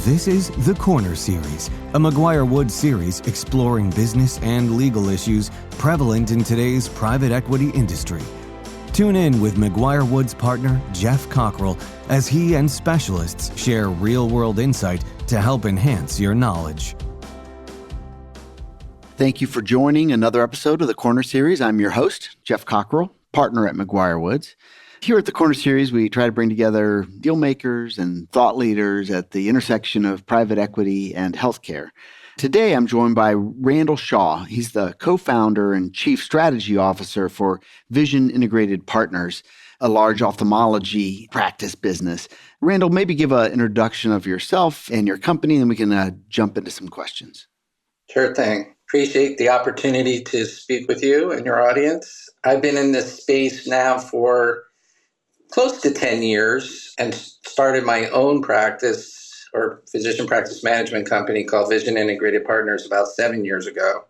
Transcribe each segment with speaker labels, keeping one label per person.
Speaker 1: This is The Corner Series, a McGuireWoods series exploring business and legal issues prevalent in today's private equity industry. Tune in with McGuireWoods partner Geoff Cockrell as he and specialists share real-world insight to help enhance your knowledge.
Speaker 2: Thank you for joining another episode of The Corner Series. I'm your host, Geoff Cockrell, partner at McGuireWoods. Here at The Corner Series, we try to bring together deal makers and thought leaders at the intersection of private equity and healthcare. Today, I'm joined by Randall Shaw. He's the co-founder and chief strategy officer for Vision Integrated Partners, a large ophthalmology practice business. Randall, maybe give an introduction of yourself and your company, and we can jump into some questions.
Speaker 3: Sure thing. Appreciate the opportunity to speak with you and your audience. I've been in this space now for close to 10 years and started my own practice or physician practice management company called Vision Integrated Partners about 7 years ago.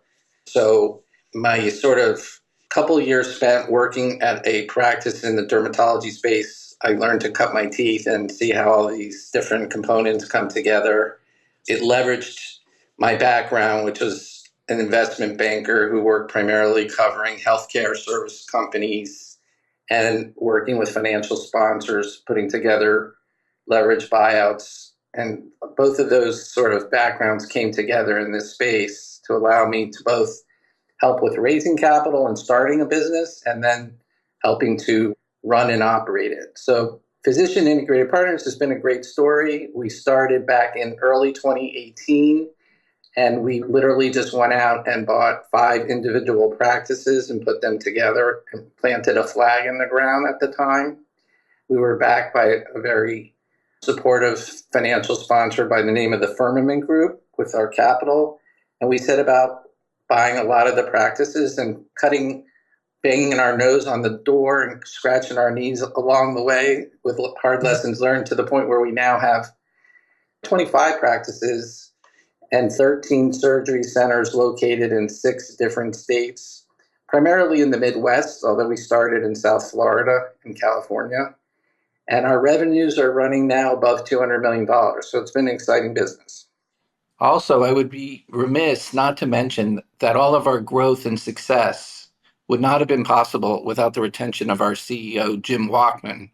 Speaker 3: So my sort of couple years spent working at a practice in the dermatology space, I learned to cut my teeth and see how all these different components come together. It leveraged my background, which was an investment banker who worked primarily covering healthcare service companies and working with financial sponsors, putting together leverage buyouts. And both of those sort of backgrounds came together in this space to allow me to both help with raising capital and starting a business, and then helping to run and operate it. So Physician Integrated Partners has been a great story. We started back in early 2018, and we literally just went out and bought 5 individual practices and put them together and planted a flag in the ground at the time. We were backed by a very supportive financial sponsor by the name of the Firmament Group with our capital. And we set about buying a lot of the practices and banging our nose on the door and scratching our knees along the way with hard lessons learned, to the point where we now have 25 practices and 13 surgery centers located in 6 different states, primarily in the Midwest, although we started in South Florida and California. And our revenues are running now above $200 million. So it's been an exciting business.
Speaker 4: Also, I would be remiss not to mention that all of our growth and success would not have been possible without the retention of our CEO, Jim Walkman,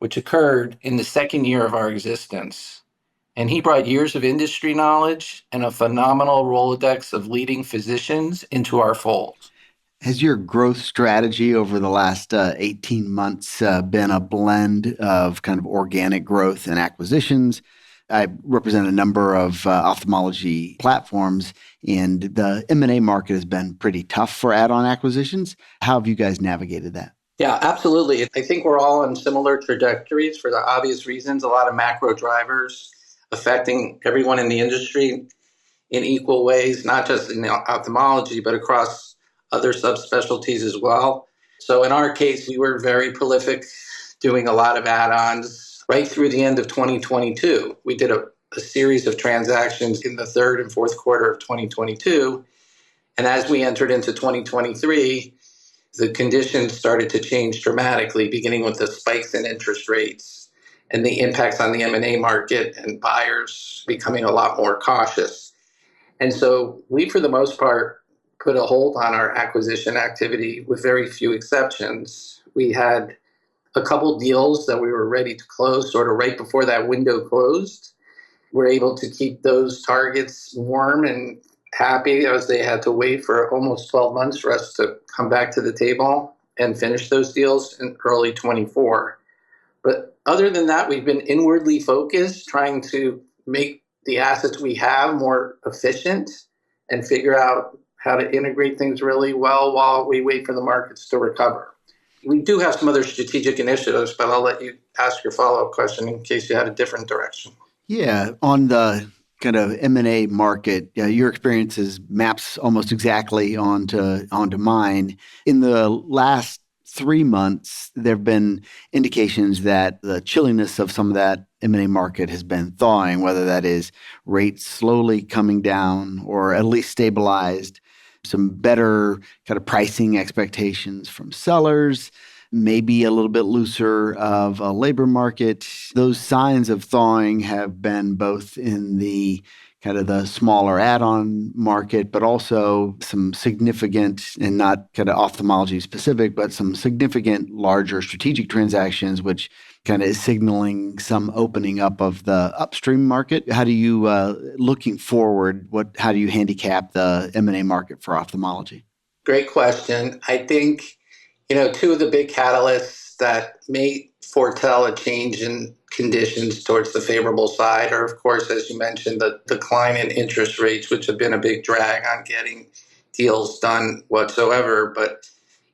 Speaker 4: which occurred in the second year of our existence. And he brought years of industry knowledge and a phenomenal Rolodex of leading physicians into our fold.
Speaker 2: Has your growth strategy over the last 18 months been a blend of kind of organic growth and acquisitions? I represent a number of ophthalmology platforms, and the M&A market has been pretty tough for add-on acquisitions. How have you guys navigated that?
Speaker 3: Yeah, absolutely. I think we're all on similar trajectories for the obvious reasons. A lot of macro drivers affecting everyone in the industry in equal ways, not just in ophthalmology, but across other subspecialties as well. So in our case, we were very prolific, doing a lot of add-ons right through the end of 2022. We did a series of transactions in the third and fourth quarter of 2022. And as we entered into 2023, the conditions started to change dramatically, beginning with the spikes in interest rates and the impacts on the M&A market and buyers becoming a lot more cautious. And so we, for the most part, put a hold on our acquisition activity with very few exceptions. We had a couple deals that we were ready to close sort of right before that window closed. We're able to keep those targets warm and happy, as they had to wait for almost 12 months for us to come back to the table and finish those deals in early 24. But other than that, we've been inwardly focused, trying to make the assets we have more efficient and figure out how to integrate things really well while we wait for the markets to recover. We do have some other strategic initiatives, but I'll let you ask your follow-up question in case you had a different direction.
Speaker 2: Yeah, on the kind of M&A market, your experiences maps almost exactly onto mine. In the last 3 months, there have been indications that the chilliness of some of that M&A market has been thawing, whether that is rates slowly coming down or at least stabilized, some better kind of pricing expectations from sellers, maybe a little bit looser of a labor market. Those signs of thawing have been both in the kind of the smaller add-on market, but also some significant, and not kind of ophthalmology specific, but some significant larger strategic transactions, which kind of is signaling some opening up of the upstream market. How do you, looking forward, how do you handicap the M&A market for ophthalmology?
Speaker 3: Great question. I think, two of the big catalysts that may foretell a change in conditions towards the favorable side are, of course, as you mentioned, the decline in interest rates, which have been a big drag on getting deals done whatsoever. But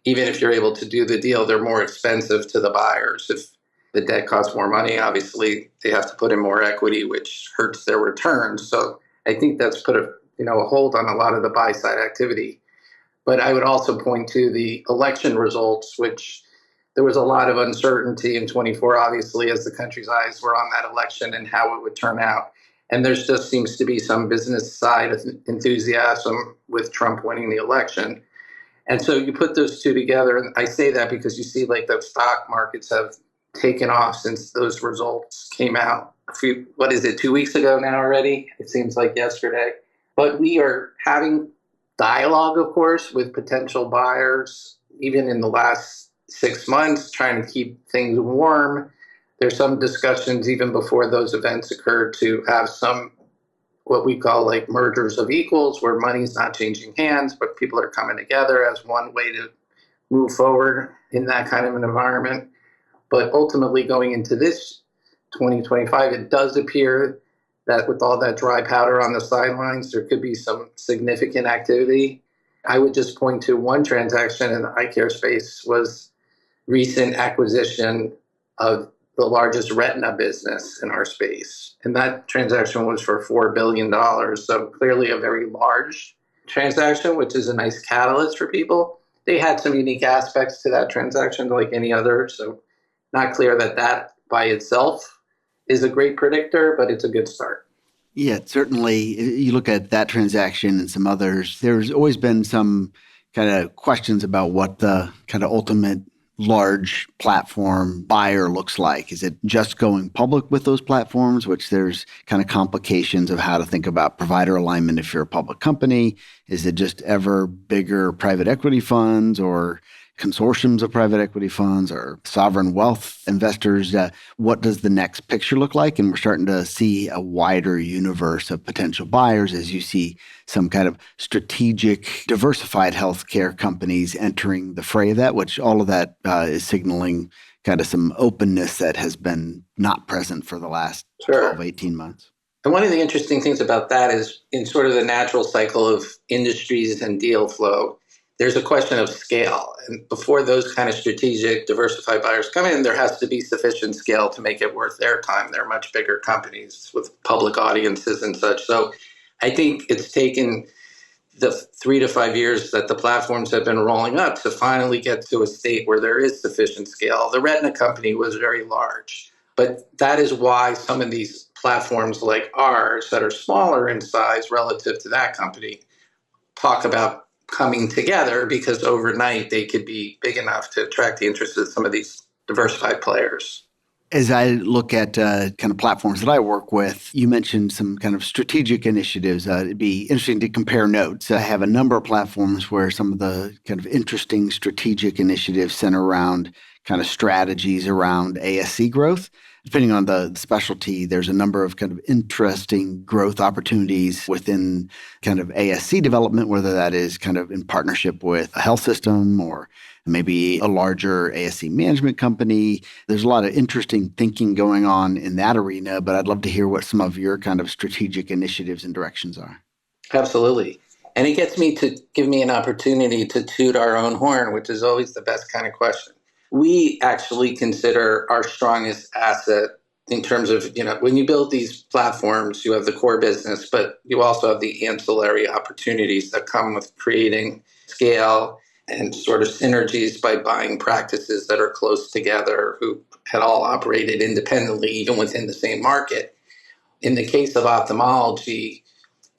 Speaker 3: even if you're able to do the deal, they're more expensive to the buyers. If the debt costs more money, obviously they have to put in more equity, which hurts their returns. So I think that's put a hold on a lot of the buy side activity. But I would also point to the election results, which there was a lot of uncertainty in 24, obviously, as the country's eyes were on that election and how it would turn out. And there just seems to be some business side enthusiasm with Trump winning the election. And so you put those two together, and I say that because you see like the stock markets have taken off since those results came out. 2 weeks ago now already? It seems like yesterday. But we are having dialogue, of course, with potential buyers, even in the last 6 months, trying to keep things warm. There's some discussions even before those events occurred to have some what we call like mergers of equals, where money's not changing hands, but people are coming together as one way to move forward in that kind of an environment. But ultimately, going into this 2025, it does appear that with all that dry powder on the sidelines, there could be some significant activity. I would just point to one transaction in the eye care space was recent acquisition of the largest retina business in our space. And that transaction was for $4 billion. So clearly a very large transaction, which is a nice catalyst for people. They had some unique aspects to that transaction like any other. So not clear that that by itself is a great predictor, but it's a good start.
Speaker 2: Yeah, certainly. You look at that transaction and some others, there's always been some kind of questions about what the kind of ultimate large platform buyer looks like. Is it just going public with those platforms, which there's kind of complications of how to think about provider alignment if you're a public company? Is it just ever bigger private equity funds or consortiums of private equity funds or sovereign wealth investors? What does the next picture look like? And we're starting to see a wider universe of potential buyers as you see some kind of strategic, diversified healthcare companies entering the fray of that, which all of that is signaling kind of some openness that has been not present for the last 12, 18 months.
Speaker 3: And one of the interesting things about that is in sort of the natural cycle of industries and deal flow, there's a question of scale. And before those kind of strategic, diversified buyers come in, there has to be sufficient scale to make it worth their time. They're much bigger companies with public audiences and such. So I think it's taken the 3 to 5 years that the platforms have been rolling up to finally get to a state where there is sufficient scale. The retina company was very large, but that is why some of these platforms like ours that are smaller in size relative to that company talk about coming together, because overnight they could be big enough to attract the interest of some of these diversified players.
Speaker 2: As I look at kind of platforms that I work with, you mentioned some kind of strategic initiatives. It'd be interesting to compare notes. I have a number of platforms where some of the kind of interesting strategic initiatives center around kind of strategies around ASC growth. Depending on the specialty, there's a number of kind of interesting growth opportunities within kind of ASC development, whether that is kind of in partnership with a health system or maybe a larger ASC management company. There's a lot of interesting thinking going on in that arena, but I'd love to hear what some of your kind of strategic initiatives and directions are.
Speaker 3: Absolutely. And it gets me to give me an opportunity to toot our own horn, which is always the best kind of question. We actually consider our strongest asset in terms of, when you build these platforms, you have the core business, but you also have the ancillary opportunities that come with creating scale and sort of synergies by buying practices that are close together who had all operated independently, even within the same market. In the case of ophthalmology,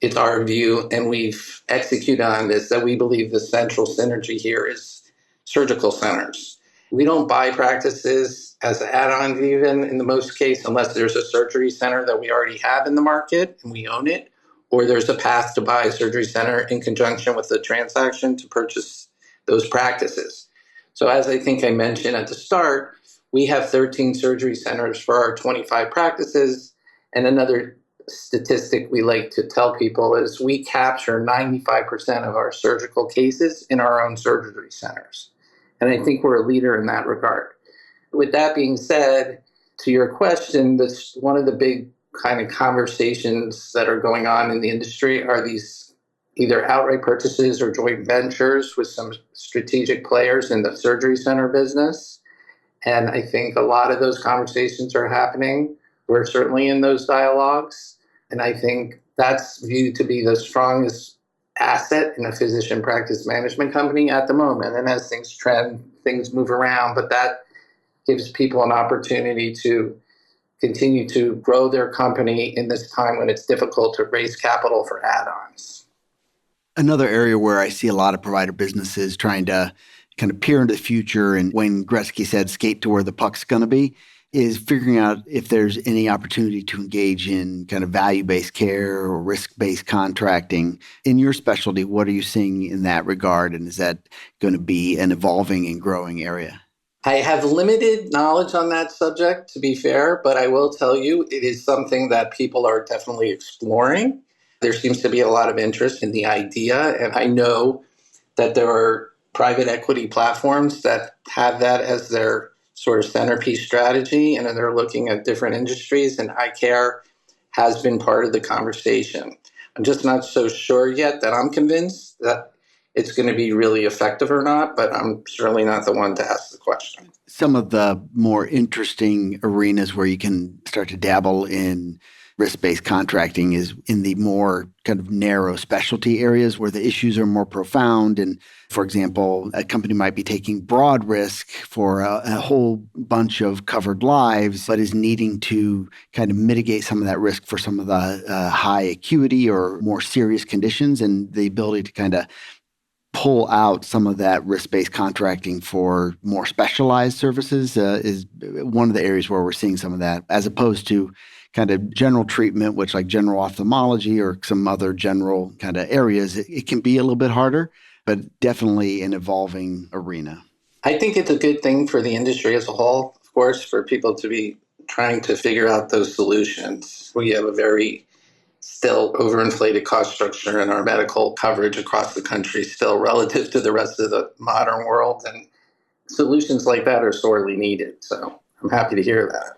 Speaker 3: it's our view, and we've executed on this, that we believe the central synergy here is surgical centers. We don't buy practices as add-ons even in the most case, unless there's a surgery center that we already have in the market and we own it, or there's a path to buy a surgery center in conjunction with the transaction to purchase those practices. So as I think I mentioned at the start, we have 13 surgery centers for our 25 practices. And another statistic we like to tell people is we capture 95% of our surgical cases in our own surgery centers. And I think we're a leader in that regard. With that being said, to your question, this one of the big kind of conversations that are going on in the industry are these either outright purchases or joint ventures with some strategic players in the surgery center business. And I think a lot of those conversations are happening. We're certainly in those dialogues. And I think that's viewed to be the strongest asset in a physician practice management company at the moment. And as things trend, things move around, but that gives people an opportunity to continue to grow their company in this time when it's difficult to raise capital for add-ons.
Speaker 2: Another area where I see a lot of provider businesses trying to kind of peer into the future, and Wayne Gretzky said, skate to where the puck's going to be, is figuring out if there's any opportunity to engage in kind of value-based care or risk-based contracting. In your specialty, what are you seeing in that regard? And is that going to be an evolving and growing area?
Speaker 3: I have limited knowledge on that subject, to be fair, but I will tell you it is something that people are definitely exploring. There seems to be a lot of interest in the idea, and I know that there are private equity platforms that have that as their sort of centerpiece strategy, and they're looking at different industries, and eye care has been part of the conversation. I'm just not so sure yet that I'm convinced that it's going to be really effective or not, but I'm certainly not the one to ask the question.
Speaker 2: Some of the more interesting arenas where you can start to dabble in risk-based contracting is in the more kind of narrow specialty areas where the issues are more profound. And for example, a company might be taking broad risk for a whole bunch of covered lives, but is needing to kind of mitigate some of that risk for some of the high acuity or more serious conditions, and the ability to kind of pull out some of that risk-based contracting for more specialized services is one of the areas where we're seeing some of that, as opposed to kind of general treatment, which like general ophthalmology or some other general kind of areas, it can be a little bit harder, but definitely an evolving arena.
Speaker 3: I think it's a good thing for the industry as a whole, of course, for people to be trying to figure out those solutions. We have a very still overinflated cost structure in our medical coverage across the country still relative to the rest of the modern world. And solutions like that are sorely needed. So I'm happy to hear that.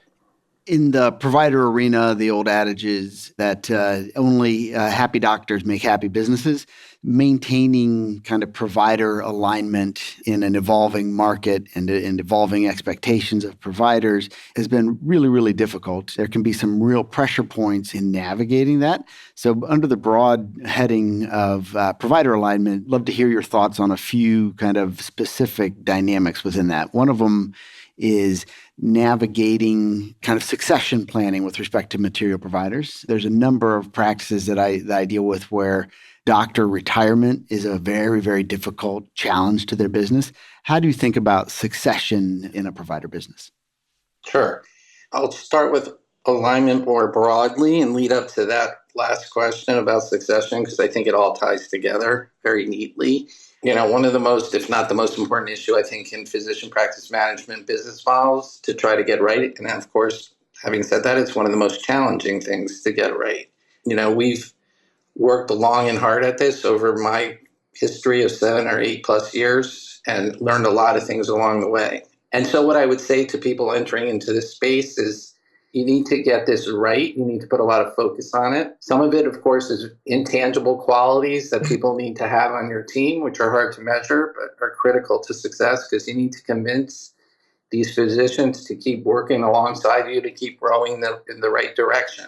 Speaker 2: In the provider arena, the old adage is that only happy doctors make happy businesses. Maintaining kind of provider alignment in an evolving market and evolving expectations of providers has been really, really difficult. There can be some real pressure points in navigating that. So under the broad heading of provider alignment, I'd love to hear your thoughts on a few kind of specific dynamics within that. One of them is navigating kind of succession planning with respect to material providers. There's a number of practices that I deal with where doctor retirement is a very, very difficult challenge to their business. How do you think about succession in a provider business?
Speaker 3: Sure. I'll start with alignment more broadly and lead up to that last question about succession, because I think it all ties together very neatly. You know, one of the most, if not the most important issue, I think, in physician practice management business models to try to get right. And of course, having said that, it's one of the most challenging things to get right. You know, we've worked long and hard at this over my history of 7 or 8 plus years and learned a lot of things along the way. And so what I would say to people entering into this space is you need to get this right. You need to put a lot of focus on it. Some of it, of course, is intangible qualities that people need to have on your team, which are hard to measure, but are critical to success, because you need to convince these physicians to keep working alongside you, to keep rowing in the right direction.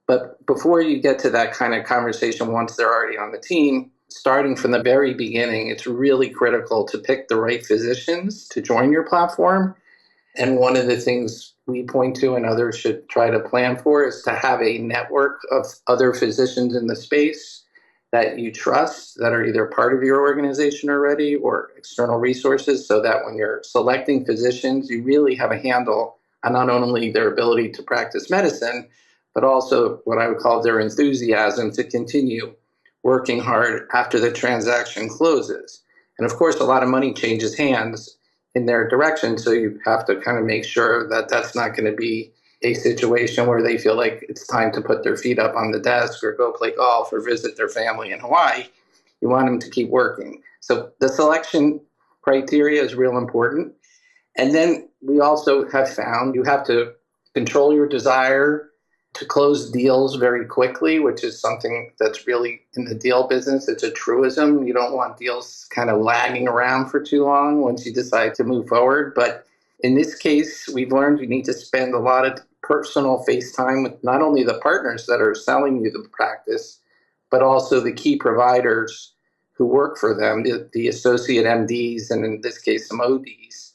Speaker 3: But before you get to that kind of conversation, once they're already on the team, starting from the very beginning, it's really critical to pick the right physicians to join your platform. And one of the things we point to and others should try to plan for is to have a network of other physicians in the space that you trust that are either part of your organization already or external resources, so that when you're selecting physicians, you really have a handle on not only their ability to practice medicine, but also what I would call their enthusiasm to continue working hard after the transaction closes. And of course, a lot of money changes hands in their direction. So you have to kind of make sure that that's not going to be a situation where they feel like it's time to put their feet up on the desk or go play golf or visit their family in Hawaii. You want them to keep working. So the selection criteria is real important. And then we also have found you have to control your desire to close deals very quickly, which is something that's really in the deal business. It's a truism. You don't want deals kind of lagging around for too long once you decide to move forward. But in this case, we've learned you need to spend a lot of personal face time with not only the partners that are selling you the practice, but also the key providers who work for them, the associate MDs, and in this case, some ODs,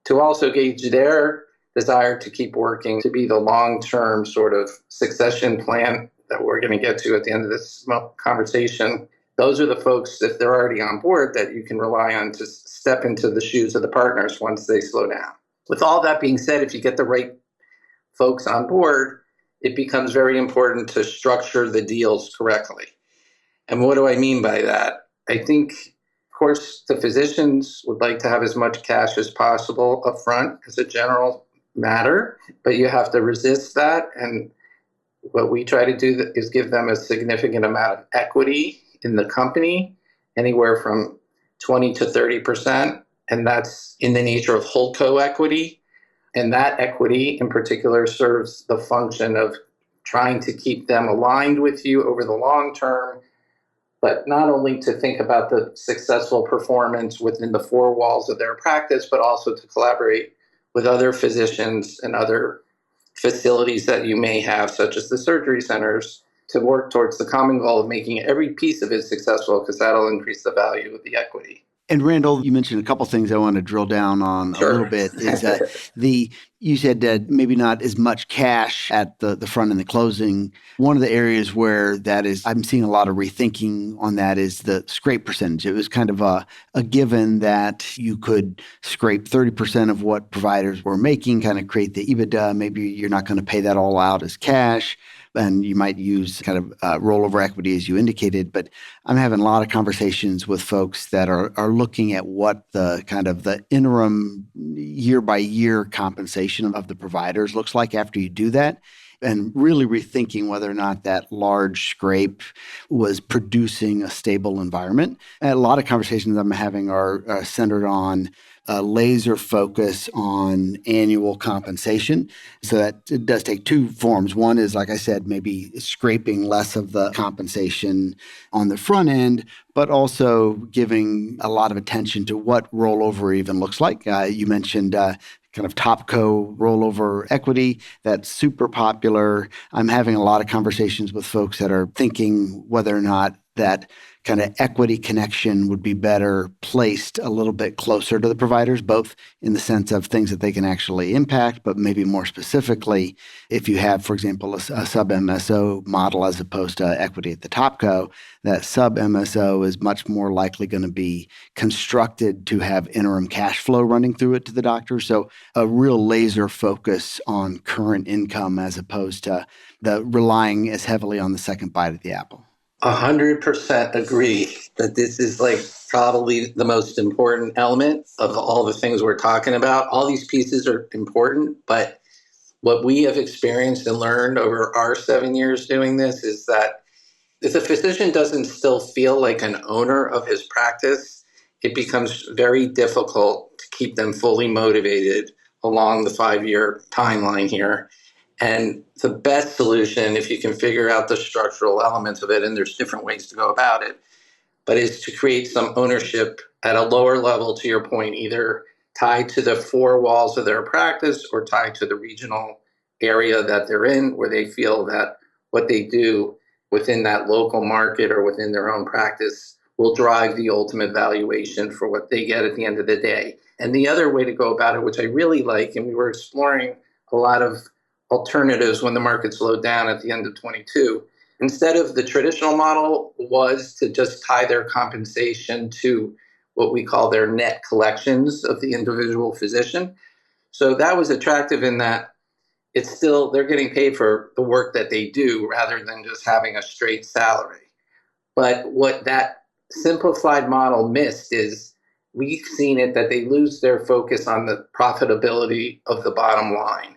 Speaker 3: to also gauge their desire to keep working, to be the long-term sort of succession plan that we're going to get to at the end of this conversation. Those are the folks, if they're already on board, that you can rely on to step into the shoes of the partners once they slow down. With all that being said, if you get the right folks on board, it becomes very important to structure the deals correctly. And what do I mean by that? I think, of course, the physicians would like to have as much cash as possible up front as a general matter, but you have to resist that. And what we try to do is give them a significant amount of equity in the company, anywhere from 20 to 30%. And that's in the nature of holdco equity. And that equity in particular serves the function of trying to keep them aligned with you over the long term, but not only to think about the successful performance within the four walls of their practice, but also to collaborate with other physicians and other facilities that you may have, such as the surgery centers, to work towards the common goal of making every piece of it successful, because that'll increase the value of the equity.
Speaker 2: And Randall, you mentioned a couple things I want to drill down on
Speaker 3: Sure.
Speaker 2: a little bit. Is you said that maybe not as much cash at the front and the closing. One of the areas where that is, I'm seeing a lot of rethinking on that is the scrape percentage. It was kind of a given that you could scrape 30% of what providers were making, kind of create the EBITDA. Maybe you're not going to pay that all out as cash, and you might use kind of rollover equity as you indicated. But I'm having a lot of conversations with folks that are looking at what the kind of the interim year by year compensation of the providers looks like after you do that, and really rethinking whether or not that large scrape was producing a stable environment. And a lot of conversations I'm having are centered on a laser focus on annual compensation. So that it does take two forms. One is, like I said, maybe scraping less of the compensation on the front end, but also giving a lot of attention to what rollover even looks like. You mentioned kind of Topco rollover equity. That's super popular. I'm having a lot of conversations with folks that are thinking whether or not that kind of equity connection would be better placed a little bit closer to the providers, both in the sense of things that they can actually impact, but maybe more specifically, if you have, for example, a sub-MSO model as opposed to equity at the Topco, that sub-MSO is much more likely going to be constructed to have interim cash flow running through it to the doctor. So a real laser focus on current income as opposed to the relying as heavily on the second bite of the apple.
Speaker 3: 100% agree that this is like probably the most important element of all the things we're talking about. All these pieces are important, but what we have experienced and learned over our 7 years doing this is that if the physician doesn't still feel like an owner of his practice, it becomes very difficult to keep them fully motivated along the 5-year timeline here. And the best solution, if you can figure out the structural elements of it, and there's different ways to go about it, but is to create some ownership at a lower level, to your point, either tied to the four walls of their practice or tied to the regional area that they're in, where they feel that what they do within that local market or within their own practice will drive the ultimate valuation for what they get at the end of the day. And the other way to go about it, which I really like, and we were exploring a lot of alternatives when the market slowed down at the end of 22, Instead of the traditional model was to just tie their compensation to what we call their net collections of the individual physician. So that was attractive in that it's still, they're getting paid for the work that they do rather than just having a straight salary. But what that simplified model missed is we've seen it that they lose their focus on the profitability of the bottom line.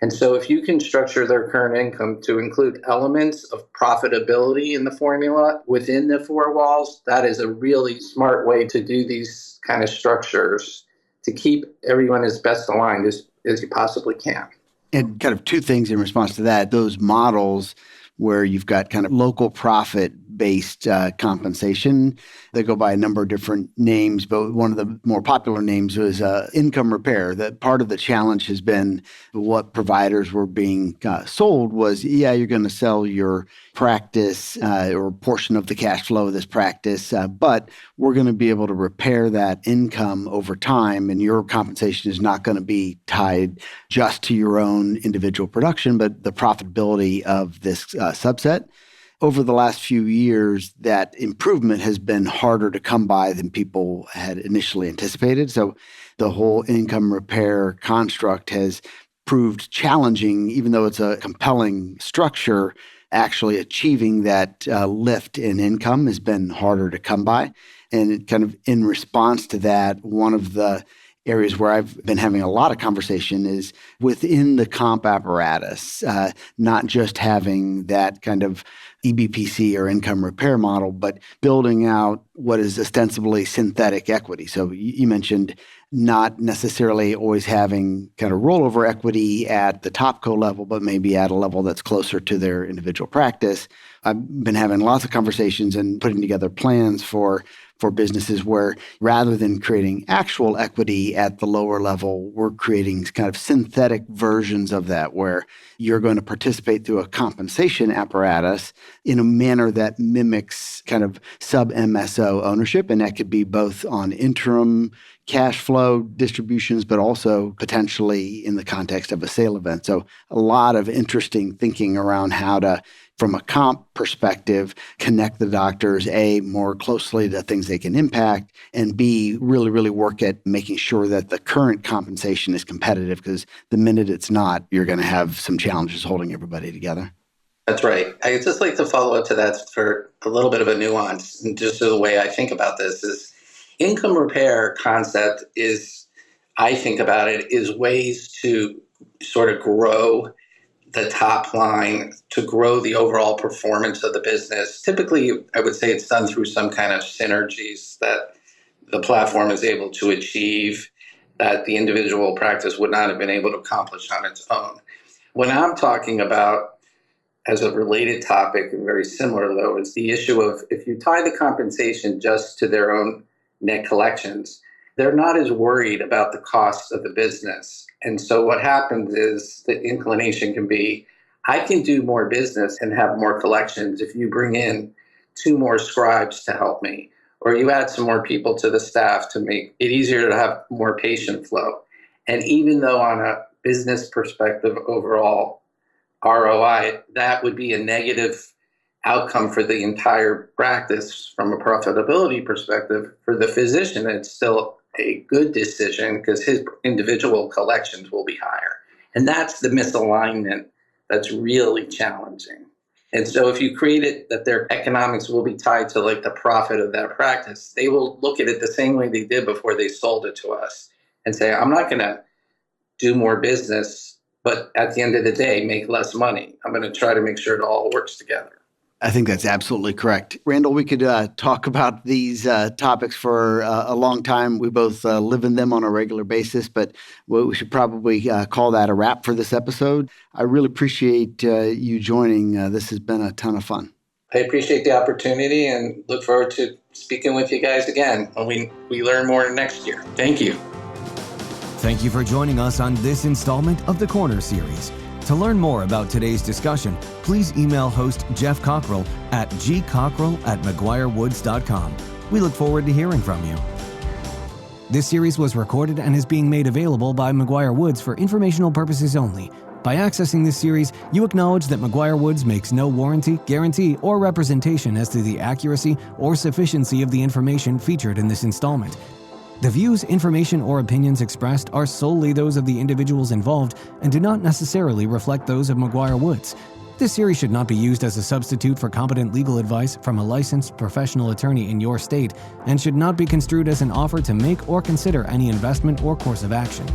Speaker 3: And so if you can structure their current income to include elements of profitability in the formula within the four walls, that is a really smart way to do these kind of structures to keep everyone as best aligned as you possibly can.
Speaker 2: And kind of two things in response to that, those models where you've got kind of local profit-based compensation. They go by a number of different names, but one of the more popular names was income repair. That part of the challenge has been what providers were being sold was, you're going to sell your practice or a portion of the cash flow of this practice, but we're going to be able to repair that income over time, and your compensation is not going to be tied just to your own individual production, but the profitability of this subset. Over the last few years, that improvement has been harder to come by than people had initially anticipated. So the whole income repair construct has proved challenging, even though it's a compelling structure. Actually achieving that lift in income has been harder to come by. And kind of in response to that, one of the areas where I've been having a lot of conversation is within the comp apparatus, not just having that kind of EBPC or income repair model, but building out what is ostensibly synthetic equity. So you mentioned not necessarily always having kind of rollover equity at the topco level, but maybe at a level that's closer to their individual practice. I've been having lots of conversations and putting together plans for businesses where rather than creating actual equity at the lower level, we're creating kind of synthetic versions of that where you're going to participate through a compensation apparatus in a manner that mimics kind of sub-MSO ownership. And that could be both on interim cash flow distributions, but also potentially in the context of a sale event. So a lot of interesting thinking around how to, from a comp perspective, connect the doctors, A, more closely to things they can impact, and B, really, really work at making sure that the current compensation is competitive, because the minute it's not, you're going to have some challenges holding everybody together.
Speaker 3: That's right. I'd just like to follow up to that for a little bit of a nuance. And just the way I think about this is income repair concept is, I think about it, is ways to sort of grow the top line, to grow the overall performance of the business. Typically, I would say it's done through some kind of synergies that the platform is able to achieve that the individual practice would not have been able to accomplish on its own. When I'm talking about, as a related topic and very similar though, is the issue of if you tie the compensation just to their own net collections, they're not as worried about the costs of the business. And so what happens is the inclination can be, I can do more business and have more collections if you bring in 2 more scribes to help me, or you add some more people to the staff to make it easier to have more patient flow. And even though on a business perspective overall, ROI, that would be a negative outcome for the entire practice from a profitability perspective. For the physician, it's still a good decision because his individual collections will be higher. And that's the misalignment that's really challenging. And so if you create it that their economics will be tied to like the profit of that practice, they will look at it the same way they did before they sold it to us and say, I'm not going to do more business, but at the end of the day, make less money. I'm going to try to make sure it all works together.
Speaker 2: I think that's absolutely correct. Randall, we could talk about these topics for a long time. We both live in them on a regular basis, but we should probably call that a wrap for this episode. I really appreciate you joining. This has been a ton of fun.
Speaker 3: I appreciate the opportunity and look forward to speaking with you guys again when we learn more next year. Thank you.
Speaker 1: Thank you for joining us on this installment of the Corner Series. To learn more about today's discussion, please email host Geoff Cockrell at gcockrell@McGuireWoods.com. We look forward to hearing from you. This series was recorded and is being made available by McGuireWoods for informational purposes only. By accessing this series, you acknowledge that McGuireWoods makes no warranty, guarantee, or representation as to the accuracy or sufficiency of the information featured in this installment. The views, information, or opinions expressed are solely those of the individuals involved and do not necessarily reflect those of McGuireWoods. This series should not be used as a substitute for competent legal advice from a licensed professional attorney in your state and should not be construed as an offer to make or consider any investment or course of action.